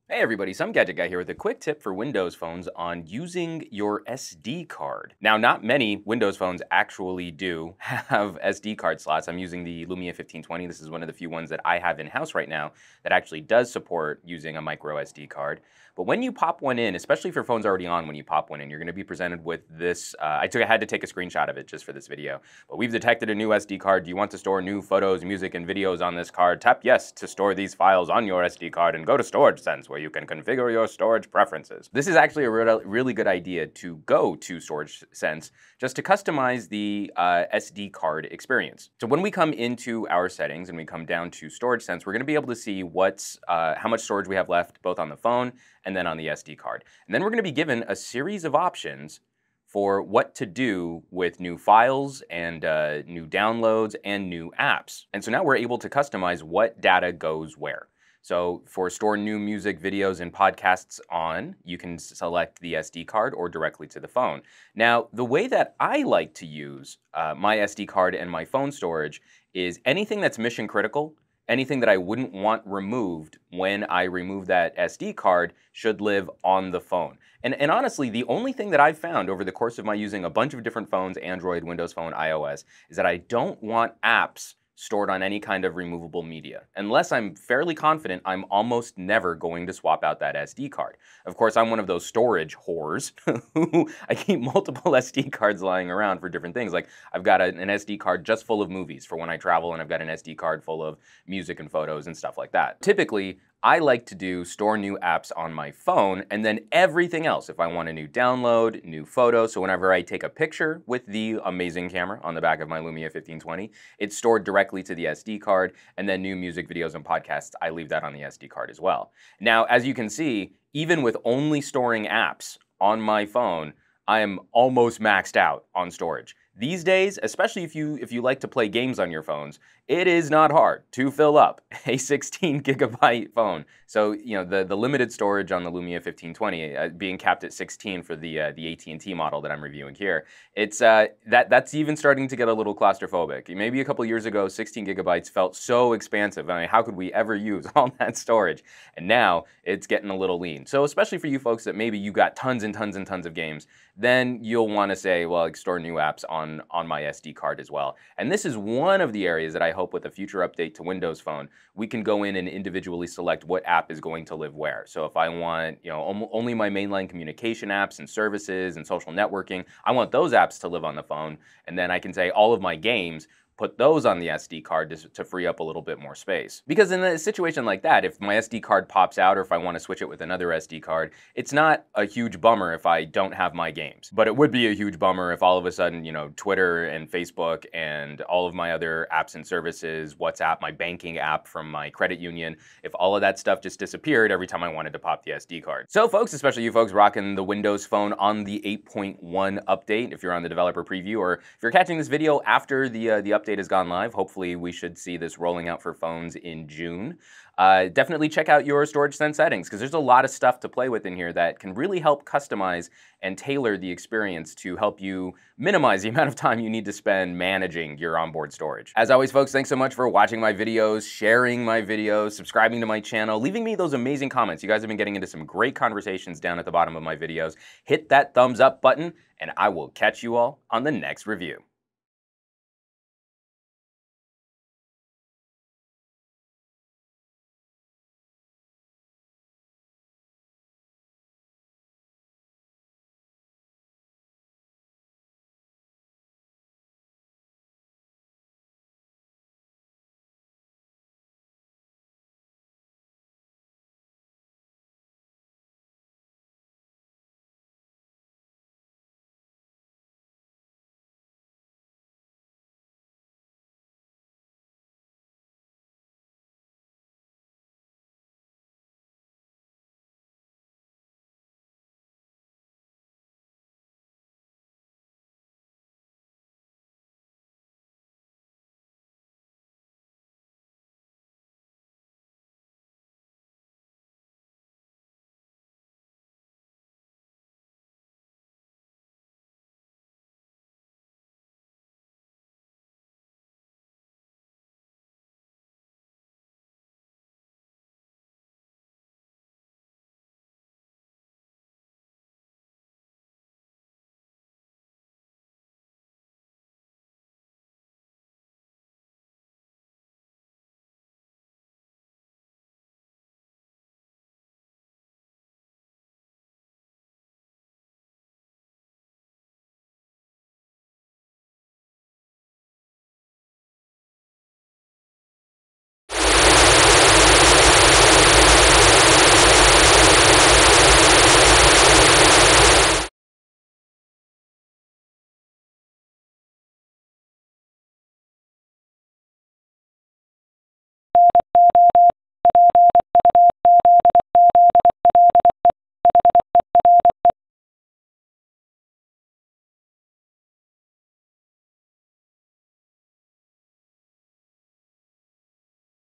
Hey everybody, some Gadget Guy here with a quick tip for Windows phones on using your SD card. Now, not many Windows phones actually do have SD card slots. I'm using the Lumia 1520. This is one of the few ones that I have in-house right now that actually does support using a micro SD card. But when you pop one in, especially if your phone's already on when you pop one in, you're going to be presented with this. I had to take a screenshot of it just for this video. But we've detected a new SD card. Do you want to store new photos, music, and videos on this card? Tap yes to store these files on your SD card and go to Storage Sense, where you can configure your storage preferences. This is actually a really good idea to go to Storage Sense just to customize the SD card experience. So when we come into our settings and we come down to Storage Sense, we're going to be able to see how much storage we have left both on the phone and then on the SD card. And then we're going to be given a series of options for what to do with new files and new downloads and new apps. And so now we're able to customize what data goes where. So for store new music, videos, and podcasts on, you can select the SD card or directly to the phone. Now, the way that I like to use my SD card and my phone storage is anything that's mission critical, anything that I wouldn't want removed when I remove that SD card should live on the phone. And honestly, the only thing that I've found over the course of my using a bunch of different phones, Android, Windows Phone, iOS, is that I don't want apps stored on any kind of removable media. Unless I'm fairly confident, I'm almost never going to swap out that SD card. Of course, I'm one of those storage whores who I keep multiple SD cards lying around for different things. Like I've got an SD card just full of movies for when I travel, and I've got an SD card full of music and photos and stuff like that. Typically, I like to do store new apps on my phone and then everything else. If I want a new download, new photo, so whenever I take a picture with the amazing camera on the back of my Lumia 1520, it's stored directly to the SD card, and then new music, videos, and podcasts, I leave that on the SD card as well. Now, as you can see, even with only storing apps on my phone, I am almost maxed out on storage. These days, especially if you like to play games on your phones, it is not hard to fill up a 16 gigabyte phone. So, you know, the limited storage on the Lumia 1520 being capped at 16 for the AT&T model that I'm reviewing here, it's that's even starting to get a little claustrophobic. Maybe a couple years ago, 16 gigabytes felt so expansive. I mean, how could we ever use all that storage? And now it's getting a little lean. So especially for you folks that maybe you got tons and tons and tons of games, then you'll want to say, well, like, store new apps on my SD card as well. And this is one of the areas that I hope with a future update to Windows Phone, we can go in and individually select what app is going to live where. So if I want, you know, only my mainline communication apps and services and social networking, I want those apps to live on the phone. And then I can say all of my games, put those on the SD card to free up a little bit more space. Because in a situation like that, if my SD card pops out or if I want to switch it with another SD card, it's not a huge bummer if I don't have my games. But it would be a huge bummer if all of a sudden, you know, Twitter and Facebook and all of my other apps and services, WhatsApp, my banking app from my credit union, if all of that stuff just disappeared every time I wanted to pop the SD card. So folks, especially you folks rocking the Windows Phone on the 8.1 update, if you're on the developer preview, or if you're catching this video after the update has gone live, hopefully we should see this rolling out for phones in June. Definitely check out your Storage Sense settings, because there's a lot of stuff to play with in here that can really help customize and tailor the experience to help you minimize the amount of time you need to spend managing your onboard storage. As always, folks, thanks so much for watching my videos, sharing my videos, subscribing to my channel, leaving me those amazing comments. You guys have been getting into some great conversations down at the bottom of my videos. Hit that thumbs up button, and I will catch you all on the next review.